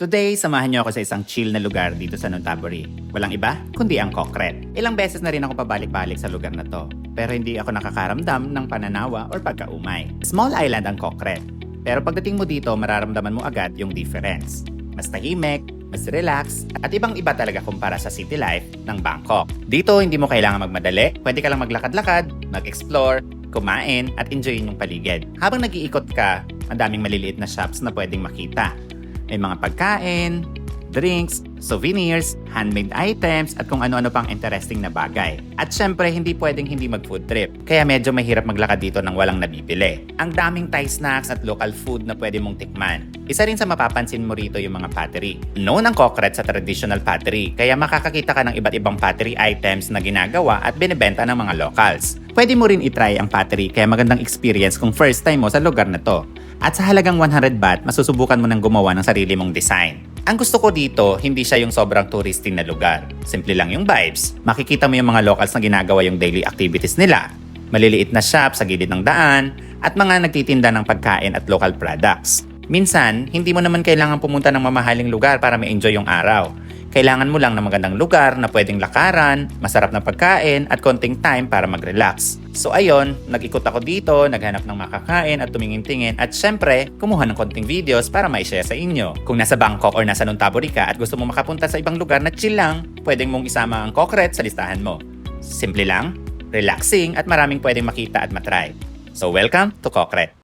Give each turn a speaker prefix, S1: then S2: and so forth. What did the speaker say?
S1: Today, samahan niyo ako sa isang chill na lugar dito sa Nonthaburi. Walang iba, kundi ang Cockret. Ilang beses na rin ako pabalik-balik sa lugar na to, pero hindi ako nakakaramdam ng pananawa or pagkaumay. Small island ang Cockret, pero pagdating mo dito, mararamdaman mo agad yung difference. Mas tahimik, mas relax, at ibang-iba talaga kumpara sa city life ng Bangkok. Dito, hindi mo kailangan magmadali, pwede ka lang maglakad-lakad, mag-explore, kumain, at enjoyin yung paligid. Habang nag-iikot ka, madaming maliliit na shops na pwedeng makita. May mga pagkain, drinks, souvenirs, handmade items, at kung ano-ano pang interesting na bagay. At syempre, hindi pwedeng hindi mag-food trip. Kaya medyo mahirap maglakad dito nang walang nabibili. Ang daming Thai snacks at local food na pwede mong tikman. Isa rin sa mapapansin mo rito yung mga pottery. Known ang Cockret sa traditional pottery, kaya makakakita ka ng iba't ibang pottery items na ginagawa at binibenta ng mga locals. Pwede mo rin itry ang pottery kaya magandang experience kung first time mo sa lugar na to. At sa halagang 100 baht, masusubukan mo nang gumawa ng sarili mong design. Ang gusto ko dito, hindi siya yung sobrang touristy na lugar. Simple lang yung vibes. Makikita mo yung mga locals na ginagawa yung daily activities nila. Maliliit na shop sa gilid ng daan at mga nagtitinda ng pagkain at local products. Minsan, hindi mo naman kailangan pumunta ng mamahaling lugar para ma-enjoy yung araw. Kailangan mo lang ng magandang lugar na pwedeng lakaran, masarap na pagkain at konting time para mag-relax. So ayun, nag-ikot ako dito, naghanap ng makakain at tumingin-tingin at syempre, kumuha ng konting videos para ma-share sa inyo. Kung nasa Bangkok or nasa Nonthaburi ka at gusto mo makapunta sa ibang lugar na chill lang, pwedeng mong isama ang Cockret sa listahan mo. Simple lang, relaxing at maraming pwedeng makita at matry. So welcome to Cockret!